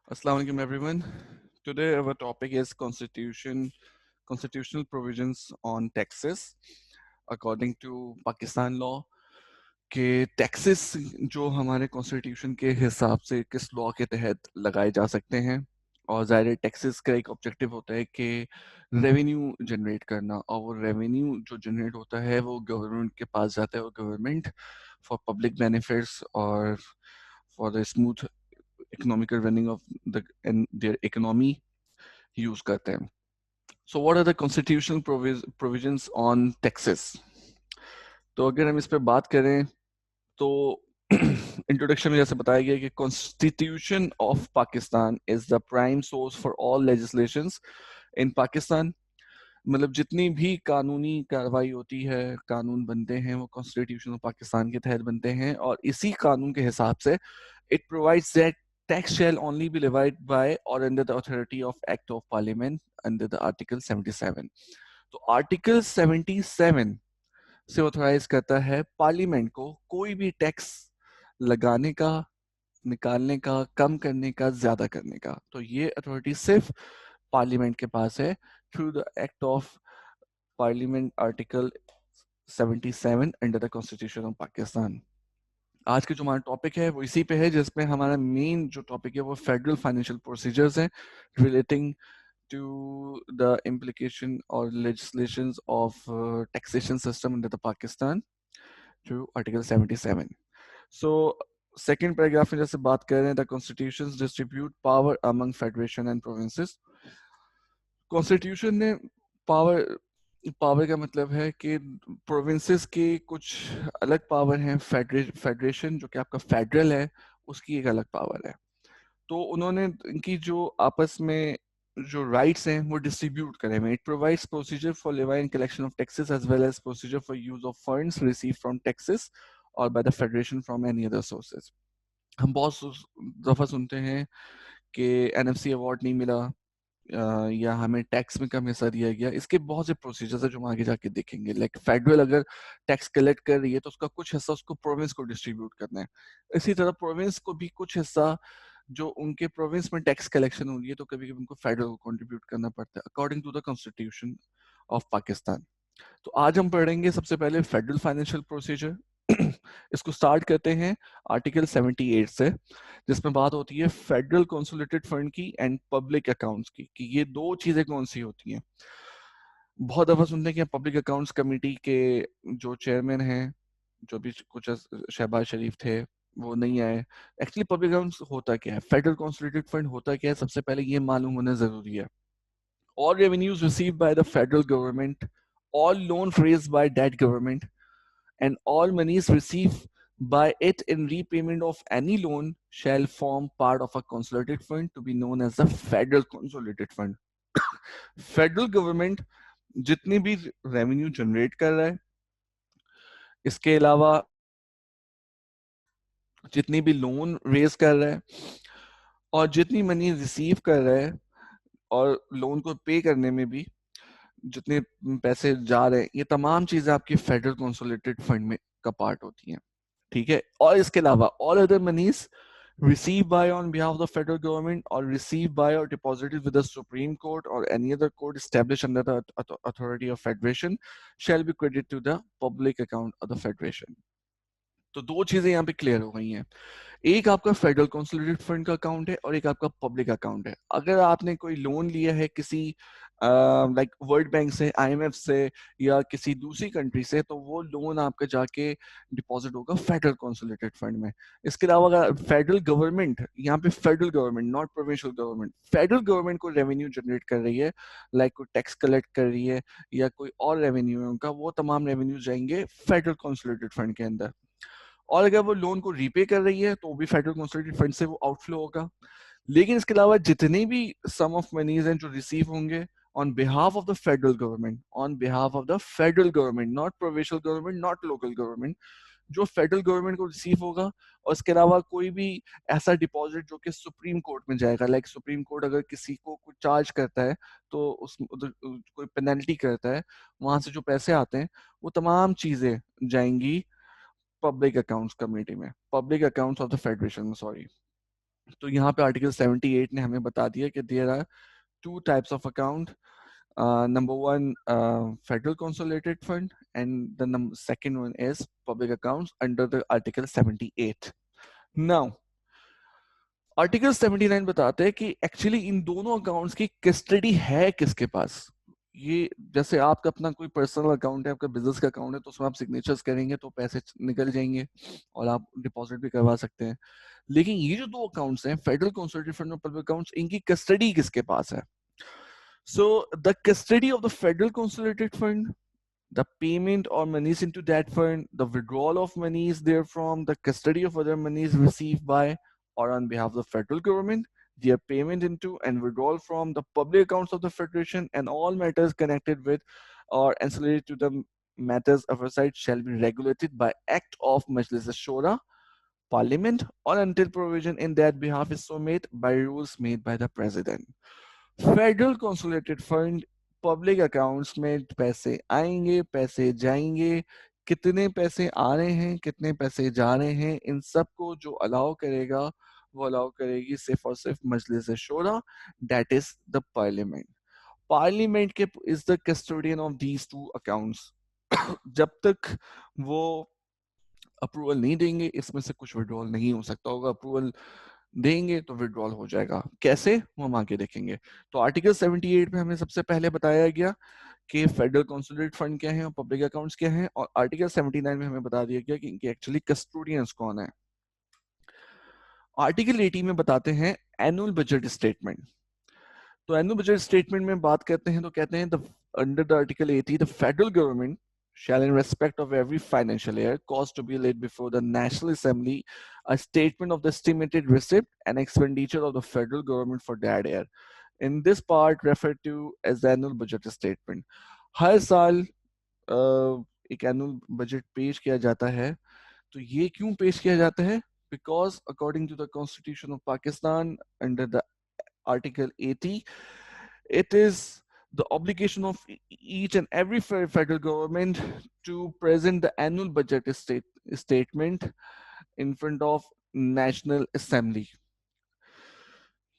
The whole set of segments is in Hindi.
Assalamu alaikum everyone. Today our topic is constitutional provisions on taxes according to Pakistan law के टैक्सेस जो हमारे कॉन्स्टिट्यूशन के हिसाब से किस लॉ के तहत लगाए जा सकते हैं और ज़ाहिर टैक्सेस का एक ऑब्जेक्टिव होता है कि रेवेन्यू जनरेट करना और वो रेवेन्यू जो जनरेट होता है वो गवर्नमेंट के पास जाता है और गवर्नमेंट फॉर पब्लिक बेनिफिट्स और for the smooth economical running of their economy use करते हैं. So what are the constitutional provisions on taxes? तो अगर हम इस पे बात करें तो इंट्रोडक्शन में जैसे बताया गया कि constitution of Pakistan is the prime source for all legislations in Pakistan. मतलब जितनी भी कानूनी कार्रवाई होती है, कानून बनते हैं, वो कॉन्स्टिट्यूशन ऑफ पाकिस्तान के तहत बनते हैं और इसी कानून के हिसाब से it provides that tax shall only be levied by or under the authority of Act of Parliament under the Article 77. तो Article 77 से ऑथराइज करता है पार्लियामेंट को कोई भी टैक्स लगाने का, निकालने का, कम करने का, ज्यादा करने का. तो ये अथॉरिटी सिर्फ पार्लियामेंट के पास है through the act of parliament article 77 under the constitution of Pakistan. आज के जो हमारा टॉपिक है वो इसी पे है, जिसमें हमारा मेन जो टॉपिक है वो फेडरल फाइनेंशियल प्रोसीजर्स है relating to the implication or legislations of taxation system under the Pakistan through Article 77. So second paragraph में जैसे बात कर रहे हैं, the constitutions distribute power among federation and provinces. Constitution ने पावर का मतलब है कि प्रोविंसेस के कुछ अलग पावर हैं, फेडरेशन जो कि आपका फेडरल है उसकी एक अलग पावर है. तो उन्होंने इनकी जो आपस में जो राइट्स हैं वो डिस्ट्रीब्यूट करे हुए. It provides procedure for levying collection of taxes as well as procedure for use of funds receive from taxes और by the federation from any other sources. हम बहुत दफा सुनते हैं कि एनएफसी अवार्ड नहीं मिला या हमें टैक्स में कम हिस्सा दिया गया. इसके बहुत से प्रोसीजर्स है जो हम आगे जाके देखेंगे. लाइक फेडरल अगर टैक्स कलेक्ट कर रही है तो उसका कुछ हिस्सा उसको प्रोविंस को डिस्ट्रीब्यूट करना है. इसी तरह प्रोविंस को भी कुछ हिस्सा जो उनके प्रोविंस में टैक्स कलेक्शन हो रही है तो कभी कभी उनको फेडरल को कंट्रीब्यूट करना पड़ता है according to the constitution of Pakistan. तो आज हम पढ़ेंगे सबसे पहले फेडरल फाइनेंशियल प्रोसीजर. इसको स्टार्ट करते हैं आर्टिकल 78 से, जिसमें बात होती है फेडरल कंसोलिडेटेड फंड की एंड पब्लिक अकाउंट्स की, कि ये दो चीजें कौन सी होती हैं. बहुत दफा सुनते हैं कि पब्लिक अकाउंट्स कमेटी के जो चेयरमैन हैं, जो भी कुछ शहबाज शरीफ थे, वो नहीं आए. एक्चुअली पब्लिक अकाउंट्स होता क्या है, फेडरल कंसोलिडेटेड फंड होता क्या है, सबसे पहले ये मालूम होना जरूरी है. All revenues received by the federal government, all loans raised by that government, and all monies received by it in repayment of any loan shall form part of a consolidated fund to be known as the federal consolidated fund. Federal government जितनी भी रेवेन्यू जनरेट कर रहा है, इसके अलावा जितनी भी लोन रेज कर रहा है और जितनी मनी रिसीव कर रहा है और लोन को पे करने में भी जितने पैसे जा रहे हैं, ये तमाम चीजें आपकी फेडरल कंसोलिडेटेड फंड में का पार्ट होती हैं. ठीक है. और इसके अलावा all other monies received by on behalf of the federal government or received by or deposited with the Supreme Court or any other court established under the authority of federation shall be credited to the public account of the federation. तो दो चीजें यहाँ पे क्लियर हो गई हैं. एक आपका फेडरल कंसोलिडेटेड फंड का अकाउंट है और एक आपका पब्लिक अकाउंट है. अगर आपने कोई लोन लिया है किसी लाइक वर्ल्ड बैंक से, आईएमएफ से या किसी दूसरी कंट्री से, तो वो लोन आपका जाके डिपॉजिट होगा फेडरल कंसोलिडेटेड फंड में. इसके अलावा अगर फेडरल गवर्नमेंट, यहाँ पे federal government not provincial government, federal government को रेवेन्यू जनरेट कर रही है, लाइक कोई टैक्स कलेक्ट कर रही है या कोई और रेवेन्यू है उनका, वो तमाम रेवेन्यू जाएंगे फेडरल कंसोलिडेटेड फंड के अंदर. और अगर वो लोन को रीपे कर रही है तो भी फेडरल कंसोलिडेटेड फंड से वो आउटफ्लो होगा. लेकिन इसके अलावा जितने भी सम ऑफ मनीज हैं जो रिसीव होंगे on behalf of the federal government, on behalf of the federal government, not provincial government, not local government, जो फेडरल गवर्नमेंट को रिसीव होगा. और इसके अलावा कोई भी ऐसा डिपॉजिट जो कि सुप्रीम कोर्ट में जाएगा, लाइक सुप्रीम कोर्ट अगर किसी को कुछ चार्ज करता है तो उस कोई पेनल्टी करता है, वहां से जो पैसे आते हैं वो तमाम चीजें जाएंगी पब्लिक अकाउंट्स कमेटी में, public accounts of the federation में, सॉरी. तो यहाँ पे आर्टिकल 78 ने हमें बता दिया कि there are two types of account. Number one, federal consolidated fund, and the second one is public accounts under the Article 78. Now, Article 79 बताते हैं कि एक्चुअली इन दोनों अकाउंट्स की कस्टडी है किसके पास. ये जैसे आपका अपना कोई पर्सनल अकाउंट है, आपका बिजनेस का अकाउंट है, तो उसमें आप सिग्नेचर्स करेंगे तो पैसे निकल जाएंगे और आप डिपॉजिट भी करवा सकते हैं. लेकिन ये जो दो अकाउंट्स हैं, फेडरल कंसोलिडेटेड फंड और पब्लिक अकाउंट्स, इनकी कस्टडी किसके पास है. So the custody of the federal consolidated fund, the payment or monies into that fund, the withdrawal of monies therefrom, the custody of other monies received by or on behalf of the federal government, their payment into and withdrawal from the public accounts of the federation, and all matters connected with or ancillary to the matters aforesaid shall be regulated by act of Majlis Shura, Parliament, or until provision in that behalf is so made by rules made by the President. Federal consolidated fund public accounts में पैसे आएंगे, पैसे जाएंगे, कितने पैसे आ रहे हैं, कितने पैसे जा रहे हैं, इन सब को जो अलाउ करेगा वो अलाउ करेगी सिर्फ और सिर्फ Majlis Shura, that is the parliament. Parliament के is the custodian of these two accounts. जब तक वो अप्रूवल नहीं देंगे, इसमें से कुछ विड्रॉल नहीं हो सकता होगा. अप्रूवल देंगे तो विड्रॉल हो जाएगा. कैसे, वो हम आगे देखेंगे. तो आर्टिकल 78 में हमें सबसे पहले बताया गया कि फेडरल कंसोलिडेटेड फंड क्या है और पब्लिक अकाउंट्स क्या है, और आर्टिकल 79 में हमें बता दिया गया कि इनके एक्चुअली कस्टोडियंस कौन है. आर्टिकल 80 में बताते हैं एनुअल बजट स्टेटमेंट. तो एनुअल बजट स्टेटमेंट में बात करते हैं तो कहते हैं under the article 80 the federal government shall in respect of every financial year cause to be laid before the National Assembly a statement of the estimated receipt and expenditure of the federal government for that year. In this part referred to as the annual budget statement. हर साल एक एनुअल बजट पेश किया जाता है. तो ये क्यों पेश किया जाता है? Because according to the Constitution of Pakistan under the Article 80, it is the obligation of each and every federal government to present the annual budget statement in front of National Assembly.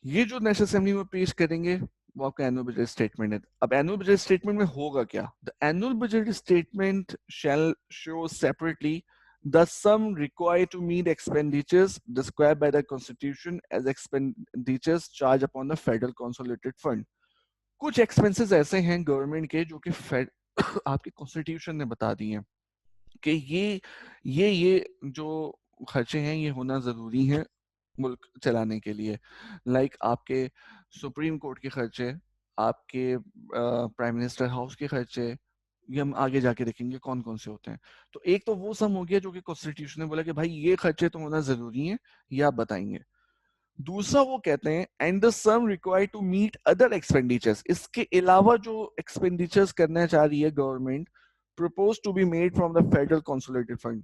ये जो नेशनल असेंबली में पेश करेंगे वो आपका एनुअल बजट स्टेटमेंट है. अब एनुअल बजट स्टेटमेंट में होगा क्या? The annual budget statement shall show separately the sum required to meet expenditures described by the Constitution as expenditures charged upon the Federal Consolidated Fund. कुछ एक्सपेंसेस ऐसे हैं गवर्नमेंट के जो कि आपके कॉन्स्टिट्यूशन ने बता दिए हैं कि ये जो खर्चे हैं ये होना जरूरी है मुल्क चलाने के लिए. लाइक आपके सुप्रीम कोर्ट के खर्चे, आपके प्राइम मिनिस्टर हाउस के खर्चे, ये हम आगे जाके देखेंगे कौन कौन से होते हैं. तो एक तो वो सम हो गया जो कि कॉन्स्टिट्यूशन ने बोला कि भाई ये खर्चे तो होना जरूरी है, ये आप बताएंगे. दूसरा वो कहते हैं and the sum required to meet other expenditures. इसके अलावा जो एक्सपेंडिचर्स करना चाह रही है government, propose to be made from the federal consolidated fund,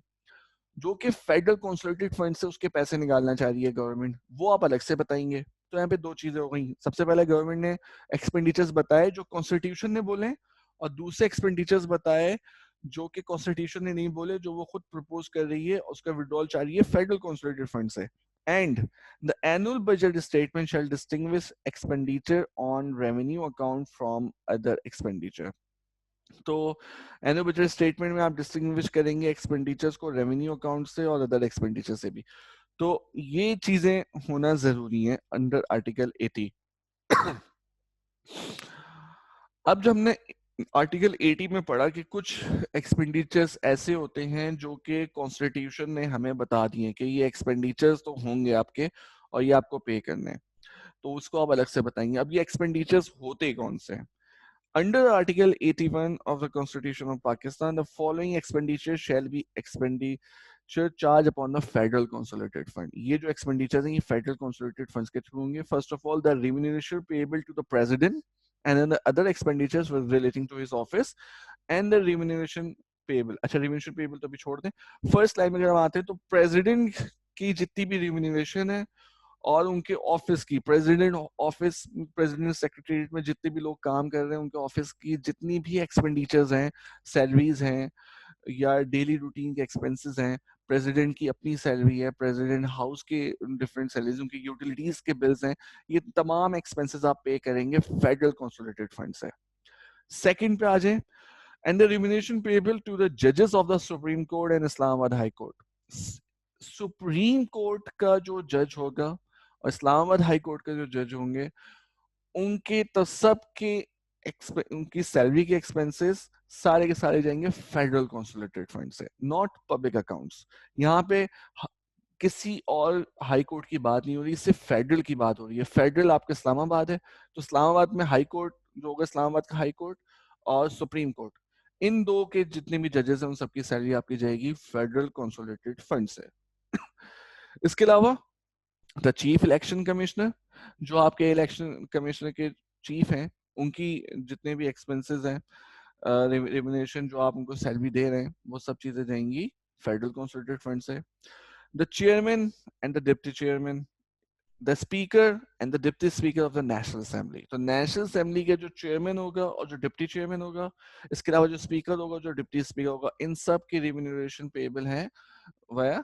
जो कि फेडरल कंसोलिडेटेड फंड से उसके पैसे निकालना चाह रही है गवर्नमेंट, वो आप अलग से बताएंगे. तो यहाँ पे दो चीजें हो गई. सबसे पहले गवर्नमेंट ने एक्सपेंडिचर्स बताए जो कॉन्स्टिट्यूशन ने बोले, और दूसरे एक्सपेंडिचर्स बताए जो कि कॉन्स्टिट्यूशन ने नहीं बोले, जो वो खुद प्रपोज कर रही है, उसका विड्रॉल चाह रही है फेडरल कंसोलिडेटेड फंड से. And the annual budget statement shall distinguish expenditure on revenue account from other expenditure. तो एनुअल बजट स्टेटमेंट में आप डिस्टिंग्विश करेंगे एक्सपेंडिचर्स को रेवेन्यू अकाउंट से और अदर एक्सपेंडिचर से भी. तो ये चीजें होना जरूरी है अंडर आर्टिकल 80. अब जब हमने आर्टिकल 80 में पढ़ा कि कुछ एक्सपेंडिचर्स ऐसे होते हैं जो कि कॉन्स्टिट्यूशन ने हमें बता दिए कि ये एक्सपेंडिचर्स तो होंगे आपके और ये आपको पे करने हैं, तो उसको आप अलग से बताएंगे. अब ये एक्सपेंडिचर्स होते कौन से हैं? Under Article 81 of the Constitution of Pakistan, the following expenditure shall be expenditure charged upon the Federal Consolidated Fund. ये जो expenditures हैं ये Federal Consolidated Funds के through होंगे. First of all, the remuneration payable to the President, and then the other expenditures were relating to his office, and the remuneration payable. अच्छा, remuneration payable तो अभी छोड़ दें. First line में अगर हम आते हैं तो President की जितनी भी remuneration है और उनके ऑफिस की, प्रेसिडेंट ऑफिस, प्रेसिडेंट सेक्रेटरीट में जितने भी लोग काम कर रहे हैं उनके ऑफिस की जितनी भी एक्सपेंडिचर्स हैं, सैलरीज हैं या डेली रूटीन के एक्सपेंसेस हैं, प्रेसिडेंट की अपनी सैलरी है, प्रेसिडेंट हाउस के डिफरेंट सैलरीज, उनकी यूटिलिटीज के बिल्स हैं, ये तमाम एक्सपेंसेस आप पे करेंगे फेडरल कंसोलिडेटेड फंड से। सेकंड पे आ जाए, and the remuneration payable to the judges of the Supreme Court and Islamabad High Court. Supreme court का जो जज होगा और इस्लामाबाद हाई कोर्ट का जो जज होंगे, उनके तो सबके उनकी सैलरी के एक्सपेंसेस सारे के सारे जाएंगे फेडरल कंसोलिडेटेड फंड से, नॉट पब्लिक अकाउंट्स। यहाँ पे किसी और हाई कोर्ट की बात नहीं हो रही, सिर्फ फेडरल की बात हो रही है। फेडरल आपका इस्लामाबाद है, तो इस्लामाबाद में हाई कोर्ट जो होगा, इस्लामाबाद का हाई कोर्ट और सुप्रीम कोर्ट, इन दो के जितने भी जजेस हैं उन सबकी सैलरी आपकी जाएगी फेडरल कंसोलिडेटेड फंड से। इसके अलावा द चीफ इलेक्शन कमिश्नर, जो आपके इलेक्शन कमिश्नर के चीफ हैं, उनकी जितने भी एक्सपेंसेस हैं, रेम्युनरेशन जो आप उनको सैलरी दे रहे हैं, वो सब चीजें जाएंगी फेडरल कंसोलिडेटेड फंड से। The chairman and the deputy chairman, the speaker and the deputy speaker of the national assembly, तो नेशनल असेंबली के जो चेयरमैन होगा और जो डिप्टी चेयरमैन होगा, इसके अलावा जो स्पीकर होगा, जो डिप्टी स्पीकर होगा, इन सब की रेम्युनरेशन पेएबल है via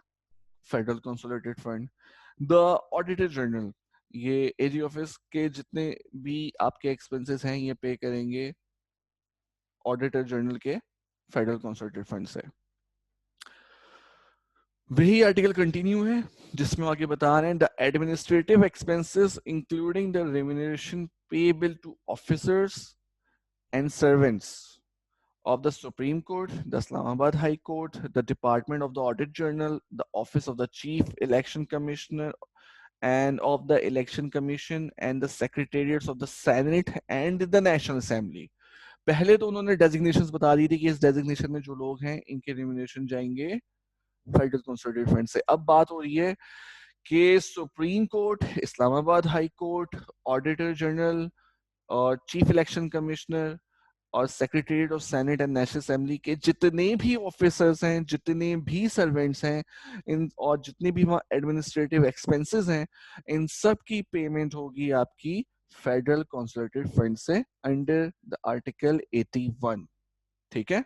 federal consolidated fund. The auditor general, ये एजी ऑफिस के जितने भी आपके एक्सपेंसेस हैं ये पे करेंगे ऑडिटर जनरल के फेडरल कंसोलिडेटेड फंड से। वही आर्टिकल कंटिन्यू है जिसमें आगे बता रहे हैं, the administrative expenses including the remuneration payable to officers and servants of the Supreme Court, the Islamabad High Court, the Department of the Audit Journal, the Office of the Chief Election Commissioner and of the Election Commission and the Secretariats of the Senate and the National Assembly. पहले तो उन्होंने डेजिग्नेशंस बता दी थी कि इस डेजिग्नेशन में जो लोग हैं इनके रेम्युनरेशन जाएंगे फेडरल कंसोलिडेटेड फंड से। अब बात हो रही है कि supreme court, Islamabad high court, auditor general और चीफ इलेक्शन कमिश्नर और secretariat of senate and national assembly के जितने भी ऑफिसर्स हैं, जितने भी सर्वेंट्स हैं, इन और जितने भी वहाँ एडमिनिस्ट्रेटिव एक्सपेंसेस हैं, इन सब की पेमेंट होगी आपकी फेडरल कंसोलिडेटेड फंड से अंडर द आर्टिकल 81। ठीक है।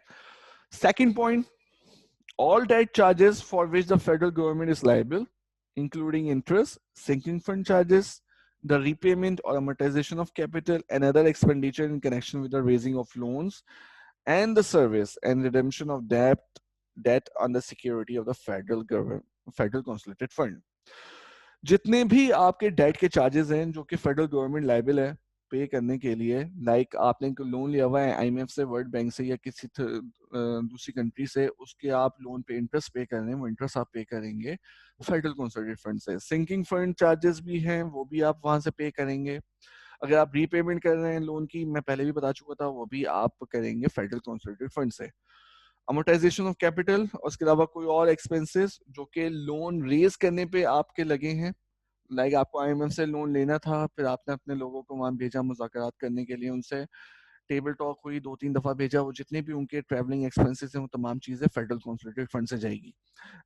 Second point, all debt charges for which the federal government is liable, including interest, sinking fund charges, the repayment or amortization of capital and other expenditure in connection with the raising of loans, and the service and redemption of debt on the security of the federal government, federal consolidated fund. जितने भी आपके डेट के चार्जेस हैं जो कि फेडरल गवर्नमेंट लायबल है पे करने के लिए, लाइक आपने लोन लिया हुआ है आईएमएफ से, वर्ल्ड बैंक से या किसी दूसरी कंट्री से, उसके आप लोन पे इंटरेस्ट पे कर रहे हैं, वो इंटरेस्ट आप पे करेंगे फेडरल कंसोलिडेटेड फंड से। सिंकिंग फंड चार्जेस भी हैं, वो भी आप वहां से पे करेंगे। अगर आप रीपेमेंट कर रहे हैं लोन की, मैं पहले भी बता चुका था, वो भी आप करेंगे फेडरल कंसोलिडेटेड फंड से। अमोर्टाइजेशन ऑफ कैपिटल और उसके अलावा कोई और एक्सपेंसेस जो कि लोन रेज करने पे आपके लगे हैं, लाइक आपको आईएमएफ से लोन लेना था, फिर आपने अपने लोगों को वहां भेजा मुज़ाकरात करने के लिए, उनसे टेबल टॉक हुई, 2-3 दफा भेजा, वो जितने भी उनके ट्रैवलिंग एक्सपेंसेस हैं वो तमाम चीजें फेडरल कंसोलिडेटेड फंड से जाएगी।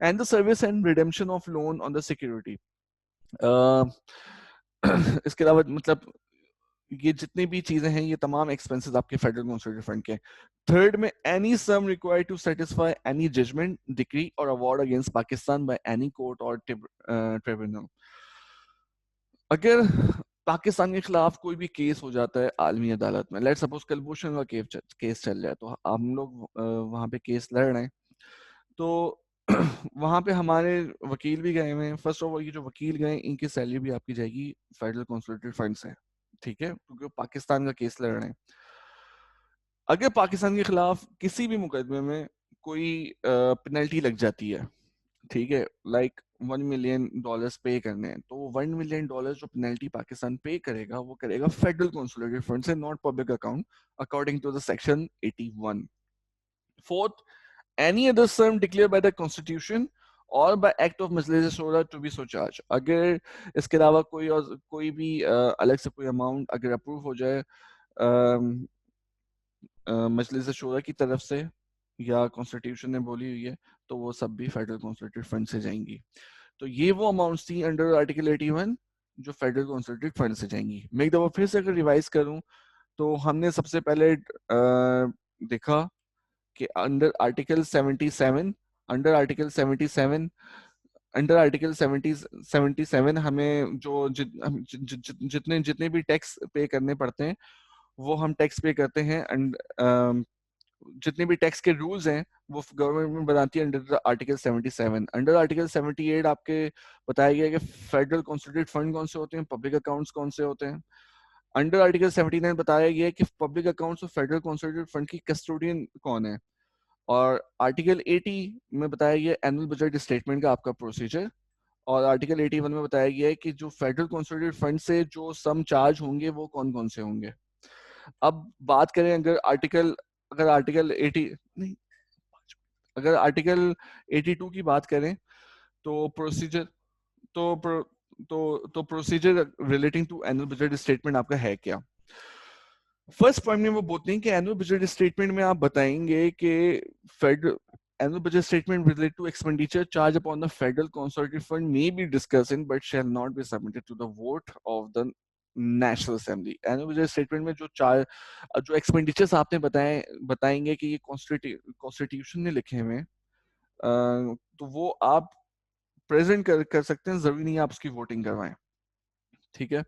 And the service and redemption of loan on the security, इसके अलावा मतलब ये जितनी भी चीजें हैं ये तमाम एक्सपेंसेस आपके फेडरल कंसोलिडेटेड फंड के। थर्ड में, any sum required to satisfy any judgement, decree और award against Pakistan by any court और ट्रिब्यूनल। अगर पाकिस्तान के खिलाफ कोई भी केस हो जाता है आलमी अदालत में, लेट्स सपोज कलभूषण का केस चल जाए, तो हम लोग वहां पे केस लड़ रहे हैं, तो वहां पे हमारे वकील भी गए हुए हैं। फर्स्ट ऑफ ऑल, ये जो वकील गए इनकी सैलरी भी आपकी जाएगी फेडरल कंसोलिडेटेड फंड से, ठीक है, क्योंकि वो पाकिस्तान का केस लड़ रहे हैं। अगर पाकिस्तान के खिलाफ किसी भी मुकदमे में कोई पेनल्टी लग जाती है, ठीक है, लाइक $1 मिलियन पे करने हैं, तो $1 मिलियन जो पेनल्टी पाकिस्तान पे करेगा वो करेगा फेडरल कंसोलिडेटेड फंड से, not public account, according to the section 81। Fourth, any other sum declare by the constitution और by act of Majlis Shura to B so charge. अगर इसके अलावा कोई भी अलग से कोई अमाउंट अगर अप्रूव हो जाए मजलिस शूरा की तरफ से या कॉन्स्टिट्यूशन ने बोली हुई है, तो वो सब भी फेडरल कंसोलिडेटेड फंड से जाएंगी। तो ये वो अमाउंट्स थी अंडर आर्टिकल 81 जो फेडरल कंसोलिडेटेड फंड से जाएंगी। मैं एक दफा फिर से अगर रिवाइज करूं, तो हमने सबसे पहले देखा कि under article 77 under article 77, under article 77 हमें जो जितने जितने भी टैक्स पे करने पड़ते हैं वो हम टैक्स पे करते हैं। एंड जितने भी टैक्स के रूल्स हैं वो गवर्नमेंट बनाती है अंडर आर्टिकल 77। अंडर आर्टिकल 78 आपके बताया गया है कि फेडरल कॉन्सोलिडेटेड फंड कौन से होते हैं, पब्लिक अकाउंट्स कौन से होते हैं। अंडर आर्टिकल 79 बताया गया है कि पब्लिक अकाउंट्स और फेडरल कॉन्सोलिडेटेड फंड की कस्टोडियन कौन है। और आर्टिकल 80 में बताया गया एनुअल बजट स्टेटमेंट का आपका प्रोसीजर। और आर्टिकल 81 में बताया गया है कि जो फेडरल कॉन्सोलिडेटेड फंड से जो सम चार्ज होंगे वो कौन कौन से होंगे। अब बात करें अगर आर्टिकल 80 नहीं, अगर आर्टिकल 82 की बात करें तो प्रोसीजर तो प्रो, तो procedure relating to annual budget statement आपका है क्या। फर्स्ट पॉइंट में वो बोलते हैं कि एनुअल बजट स्टेटमेंट में आप बताएंगे कि federal annual budget statement related to expenditure charge upon the federal consolidated fund may be discussed in but shall not be submitted to the vote of the national assembly. Annual budget statement में जो एक्सपेंडिचर्स आपने बताएंगे कि ये कॉन्स्टिट्यूशन में लिखे हुए हैं, तो वो आप प्रेजेंट कर सकते हैं, जरूरी नहीं है आप उसकी वोटिंग करवाएं। ठीक है।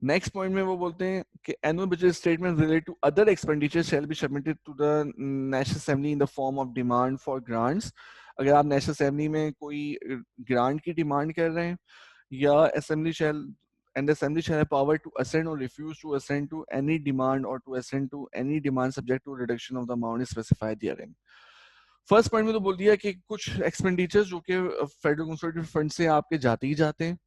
नेक्स्ट पॉइंट में वो बोलते हैं कि annual budget statement related to other expenditure shall be submitted to the national assembly in the form of demand for grants. अगर आप नेशनल असेंबली में कोई ग्रांट की डिमांड कर रहे हैं या assembly shall and the assembly shall have power to assent or refuse to assent to any demand or to assent to any demand subject to reduction of the amount specified therein। First point में तो बोल दिया कि कुछ एक्सपेंडिचर्स जो कि फेडरल कंसोलिडेटेड फंड से आपके जाते ही जाते हैं,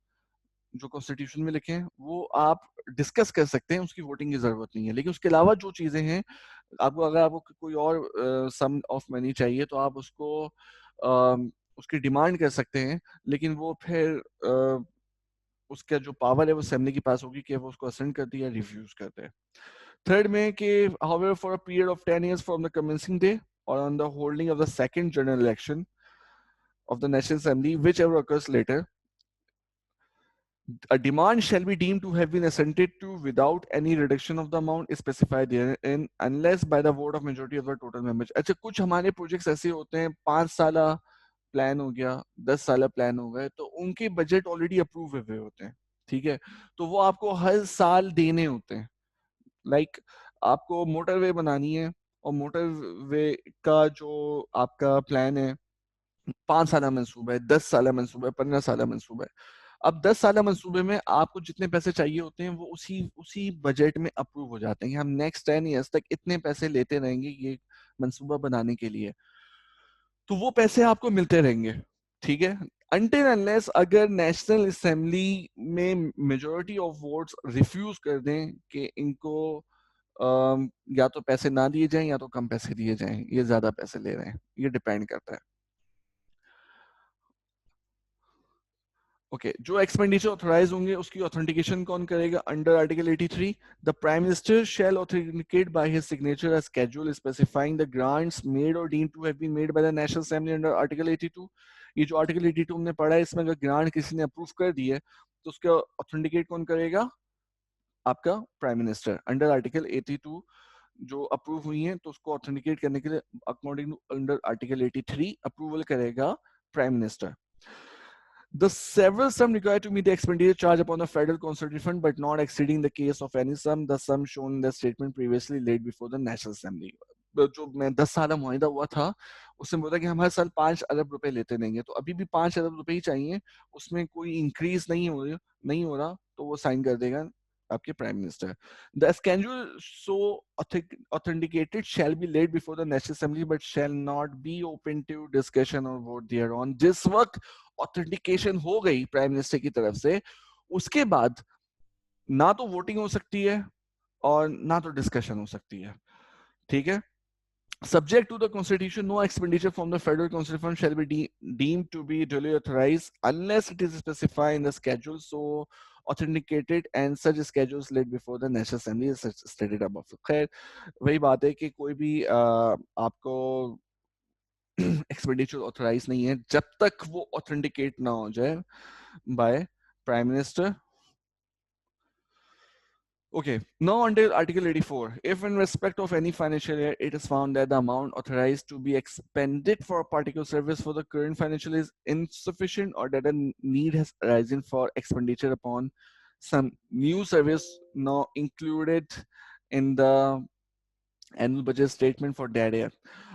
जो कॉन्स्टिट्यूशन में लिखे हैं वो आप डिस्कस कर सकते हैं, उसकी वोटिंग की जरूरत नहीं है। लेकिन उसके अलावा जो चीजें हैं, अगर आपको कोई और सम ऑफ मनी चाहिए तो आप उसकी डिमांड कर सकते हैं, लेकिन वो फिर उसका जो पावर है वो असेंबली के पास होगी कि वो उसको असेंट करती है या रिफ्यूज करते हैं। थर्ड में कि however for a period of 10 years from the commencing day or on the holding of the second general election of the National Assembly whichever occurs later, a demand shall be deemed to have been assented to without any reduction of the amount specified therein unless by the vote of majority of the total members। अच्छा, कुछ हमारे प्रोजेक्ट्स ऐसे होते हैं 5 साल प्लान हो गया, 10 साल प्लान हो गए, तो उनके बजट ऑलरेडी अप्रूव हुए होते हैं। ठीक है, तो वो आपको हर साल देने होते हैं। लाइक आपको मोटरवे बनानी है और मोटरवे का जो आपका प्लान है 5 साल मंसूबा है, 10 साल मंसूबा है, 15 साल मंसूबा है। अब 10 साल मंसूबे में आपको जितने पैसे चाहिए होते हैं वो उसी उसी बजट में अप्रूव हो जाते हैं कि हम नेक्स्ट 10 ईयर्स तक इतने पैसे लेते रहेंगे ये मंसूबा बनाने के लिए, तो वो पैसे आपको मिलते रहेंगे। ठीक है, अनटिल अनलेस अगर नेशनल असेंबली में मेजोरिटी ऑफ वोट्स रिफ्यूज कर दें कि इनको या तो पैसे ना दिए जाएं या तो कम पैसे दिए जाएं, ये ज्यादा पैसे ले रहे हैं, ये डिपेंड करता है। ओके, जो एक्सपेंडिचर ऑथराइज होंगे उसकी ऑथेंटिकेशन कौन करेगा। Under article 83 the prime minister shall authenticate by his signature a schedule specifying the grants made और deemed to have been made by the national assembly under article 82। ये जो आर्टिकल 82 हमने पढ़ा है, इसमें अगर ग्रांट किसी ने अप्रूव कर दी है तो उसका ऑथेंटिकेट कौन करेगा, आपका प्राइम मिनिस्टर। अंडर आर्टिकल 82 जो अप्रूव हुई है तो उसको ऑथेंटिकेट करने के लिए according to under article 83 approval करेगा prime minister. The several sum required to meet the expenditure charge upon the federal consolidated fund, but not exceeding the case of any sum, the sum shown in the statement previously laid before the National Assembly। जो मैं 10 साल मुआहिदा हुआ था उसमें बोला कि हम हर साल 5 अरब रुपए लेते रहेंगे, तो अभी भी 5 अरब रुपए ही चाहिए, उसमें कोई इंक्रीज नहीं हो रहा, तो वो साइन कर देगा आपके prime minister. The schedule so authenticated shall be laid before the National Assembly but shall not be open to discussion or vote thereon। जिस वक्त ऑथेंटिकेशन हो गई प्राइम मिनिस्टर की तरफ से, उसके बाद ना तो वोटिंग हो सकती है और ना तो डिस्कशन हो सकती है। ठीक है, subject to the constitution no expenditure from the federal constitution fund shall be deemed to be duly authorized unless it is specified in the schedule so authenticated and such schedules laid before the national assembly is stated above। खैर वही बात है कि कोई भी आपको एक्सपेंडिचर ऑथराइज नहीं है जब तक वो ऑथेंटिकेट ना हो जाए by prime minister. Okay, now until Article 84. If in respect of any financial year, it is found that the amount authorized to be expended for a particular service for the current financial is insufficient, or that a need has arisen for expenditure upon some new service now included in the annual budget statement for that year,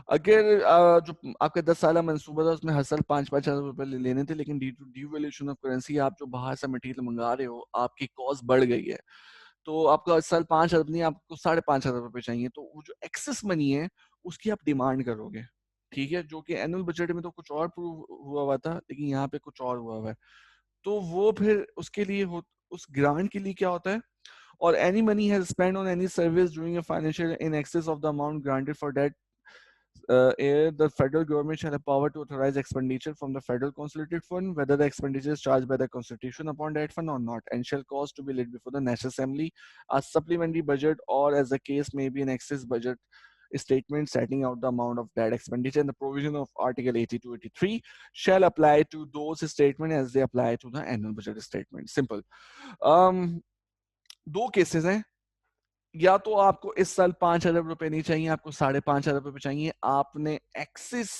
अगर जो आपका 10 साल मंसूबा था उसमें हर साल 5,000 रुपए लेने थे, लेकिन due to devaluation of currency आप जो बाहर से मटेरियल मंगा रहे हो आपकी कॉस्ट बढ़ गई है, तो आपको इस साल 5,000 नहीं, आपको 5,500 रुपए चाहिए, तो वो जो एक्सेस मनी है उसकी आप डिमांड करोगे, ठीक है, जो कि एनुअल बजट में तो कुछ और प्रूव हुआ हुआ था, लेकिन यहाँ पे कुछ और हुआ हुआ है, तो वो फिर उसके लिए उस ग्रांट के लिए क्या होता है, or any money has spent on any service during a financial in excess of the amount granted for that year, the federal government shall have power to authorize expenditure from the federal consolidated fund, whether the expenditure is charged by the constitution upon that fund or not, and shall cause to be laid before the National Assembly a supplementary budget, or as the case may be an excess budget statement setting out the amount of that expenditure, and the provision of Article 82-83 shall apply to those statements as they apply to the annual budget statement. Simple. दो केसेस हैं, या तो आपको इस साल 5,000 रुपए नहीं चाहिए, आपको 5,500 रुपए चाहिए, आपने एक्सिस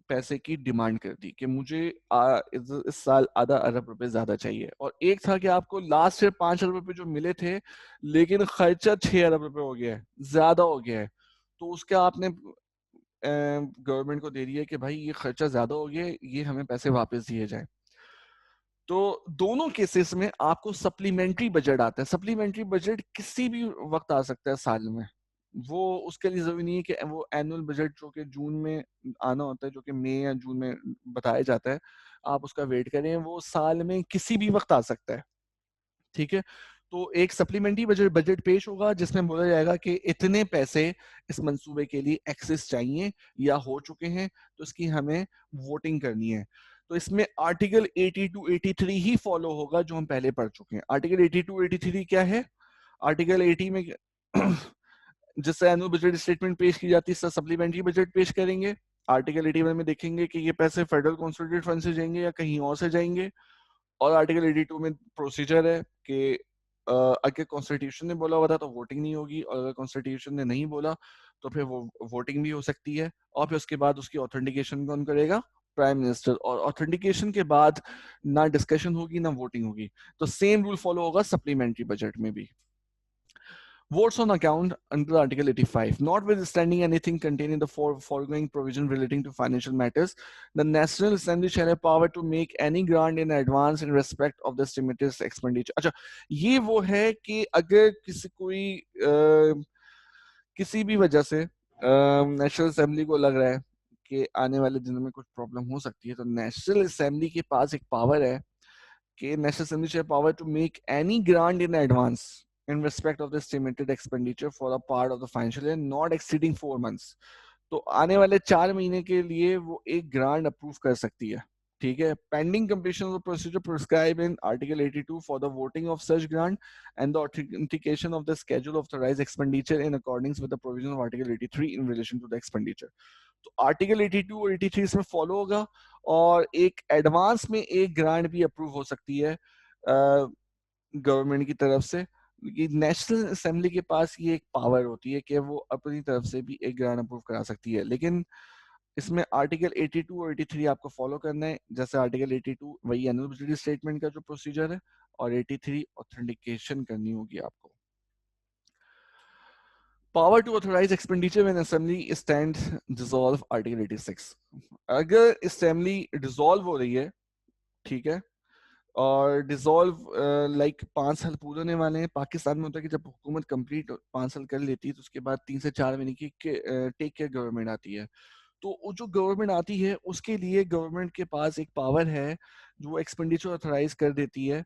पैसे की डिमांड कर दी कि मुझे इस साल आधा अरब रुपए ज्यादा चाहिए, और एक था कि आपको लास्ट ईयर 5,000 रुपए जो मिले थे लेकिन खर्चा 6 अरब रुपए हो गया है, ज्यादा हो गया है, तो उसका आपने गवर्नमेंट को दे दिया कि भाई ये खर्चा ज्यादा हो गया है, ये हमें पैसे वापस दिए जाए। तो दोनों केसेस में आपको सप्लीमेंट्री बजट आता है। सप्लीमेंट्री बजट किसी भी वक्त आ सकता है साल में, वो उसके लिए जरूरी नहीं है कि वो एनुअल बजट जो कि जून में आना होता है, जो कि मई या जून में बताया जाता है, आप उसका वेट करें, वो साल में किसी भी वक्त आ सकता है, ठीक है। तो एक सप्लीमेंट्री बजट पेश होगा जिसमें बोला जाएगा कि इतने पैसे इस मंसूबे के लिए एक्सेस चाहिए या हो चुके हैं, तो इसकी हमें वोटिंग करनी है। तो इसमें आर्टिकल 82 83 ही फॉलो होगा जो हम पहले पढ़ चुके हैं। आर्टिकल 82 83 क्या है? आर्टिकल 80 में जिससे एनुअल बजट स्टेटमेंट पेश की जाती है, सप्लीमेंट्री बजट पेश करेंगे। आर्टिकल 81 में देखेंगे कि ये पैसे फेडरल कंसोलिडेटेड फंड से जाएंगे या कहीं और से जाएंगे, और आर्टिकल 82 में प्रोसीजर है कि अगर कॉन्स्टिट्यूशन ने बोला हुआ था तो वोटिंग नहीं होगी, और अगर कॉन्स्टिट्यूशन ने नहीं बोला तो फिर वो वोटिंग भी हो सकती है, और फिर उसके बाद उसकी ऑथेंटिकेशन कौन करेगा? Prime minister. और ऑथेंटिकेशन के बाद ना डिस्कशन होगी ना वोटिंग होगी। तो सेम रूल फॉलो होगा सप्लीमेंट्री बजट में भी। Votes on account under Article 85. Notwithstanding anything contained in the foregoing provision relating to financial matters, the National Assembly shall have power to make any grant in advance in respect of the estimated expenditure. अच्छा, ये वो है कि अगर किसी भी वजह से नेशनल असेंबली को लग रहा है कि आने वाले दिनों में कुछ प्रॉब्लम हो सकती है, तो नेशनल असेंबली के पास एक पावर है कि National Assembly shall have power to make any grant in advance in respect of the estimated expenditure for a part of the financial year not exceeding 4 months. तो आने वाले 4 महीने के लिए वो एक ग्रांट अप्रूव कर सकती है, ठीक है, pending completion of the procedure prescribe in article 82 for the voting of such grant and the authentication of the schedule of authorised expenditure in according with the provision of article 83 in relation to the expenditure. तो आर्टिकल 82 और 83 इसमें फॉलो होगा, और एक एडवांस में एक ग्रांट भी अप्रूव हो सकती है गवर्नमेंट की तरफ से। ये नेशनल असेंबली के पास ये एक पावर होती है कि वो अपनी तरफ से भी एक ग्रांट अप्रूव करा सकती है, लेकिन इसमें आर्टिकल 82 और 83 आपको फॉलो करना है। जैसे आर्टिकल 82 वही एनुअल बजट स्टेटमेंट का जो प्रोसीजर है, और 83 ऑथेंटिकेशन करनी होगी आपको। Power to authorise expenditure when assembly stand dissolve article 86। अगर असेंबली डिसॉल्व हो रही है, ठीक है, और डिसॉल्व लाइक 5 साल पूरे होने वाले हैं। पाकिस्तान में होता है कि जब हुकूमत कंप्लीट 5 साल कर लेती है तो उसके बाद 3 से 4 महीने की टेक केयर गवर्नमेंट आती है। तो वो जो गवर्नमेंट आती है उसके लिए गवर्नमेंट के पास एक पावर है जो एक्सपेंडिचर ऑथराइज कर देती है,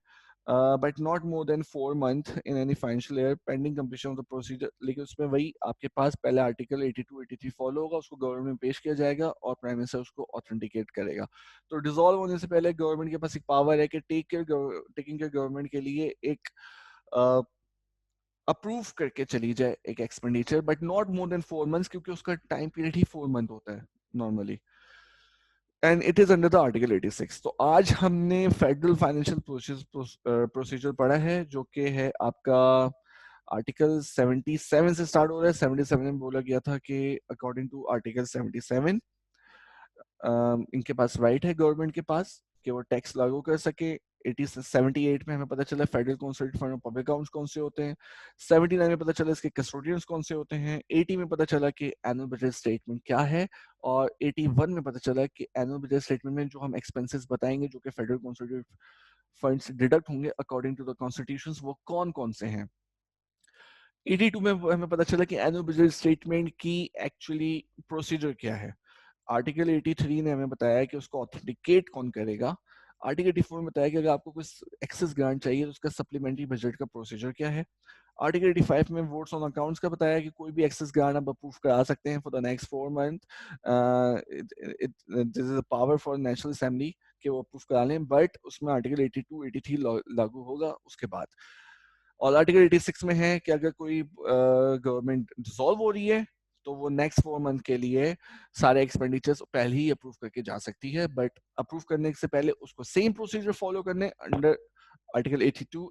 but not more than 4 month in any financial year pending completion of the procedure. लेकिन उसमें वही आपके पास पहले आर्टिकल 82 83 फॉलो होगा, उसको गवर्नमेंट में पेश किया जाएगा और प्राइम मिनिस्टर उसको ऑथेंटिकेट करेगा। तो डिसॉल्व होने से पहले गवर्नमेंट के पास एक पावर है कि टेकिंग केयर गवर्नमेंट के लिए एक अप्रूव करके चली जाए एक expenditure, but not more than 4 months, क्योंकि उसका टाइम पीरियड ही 4 मंथ होता है normally. And it is under the article 86। तो आज हमने फेडरल फाइनेंशियल प्रोसीजर पढ़ा है, जो कि है आपका आर्टिकल 77 से स्टार्ट हो रहा है। 77 में बोला गया था कि अकॉर्डिंग टू आर्टिकल 77 इनके पास राइट है गवर्नमेंट के पास कि वो टैक्स लागू कर सके। 78 में हमें पता चला federal consolidated fund of public accounts कौन से होते हैं। 79 में पता चला इसके कस्टोडियंस कौन से होते हैं। 80 में पता चला कि एनुअल बजट स्टेटमेंट क्या है। और 81 में पता चला कि एनुअल बजट स्टेटमेंट में जो हम एक्सपेंसेस बताएंगे जो कि फेडरल कॉन्सोलिडेटेड फंड से डिडक्ट होंगे अकॉर्डिंग टू द कॉन्स्टिट्यूशन, वो कौन कौन से हैं। 82 में हमें पता चला कि एनुअल बजट स्टेटमेंट की एक्चुअली प्रोसीजर क्या है। आर्टिकल 83 ने हमें बताया कि उसको ऑथेंटिकेट कौन करेगा। आर्टिकल 84 में बताया कि अगर आपको कुछ एक्सेस ग्रांट चाहिए तो उसका सप्लीमेंट्री बजट का प्रोसीजर क्या है। आर्टिकल 85 में वोट्स ऑन अकाउंट्स का बताया कि कोई भी एक्सेस ग्रांट आप अप्रूव करा सकते हैं for the next 4 month. This is a power for national assembly कि वो अप्रूव करा लें, बट उसमें आर्टिकल 82 83 लागू होगा उसके बाद। और आर्टिकल 86 में है कि अगर कोई गवर्नमेंट डिसॉल्व हो रही है तो वो नेक्स्ट 4 मंथ के लिए सारे एक्सपेंडिचर्स पहले ही अप्रूव करके जा सकती है, बट अप्रूव करने से पहले उसको सेम प्रोसीजर फॉलो करने अंडर आर्टिकल 82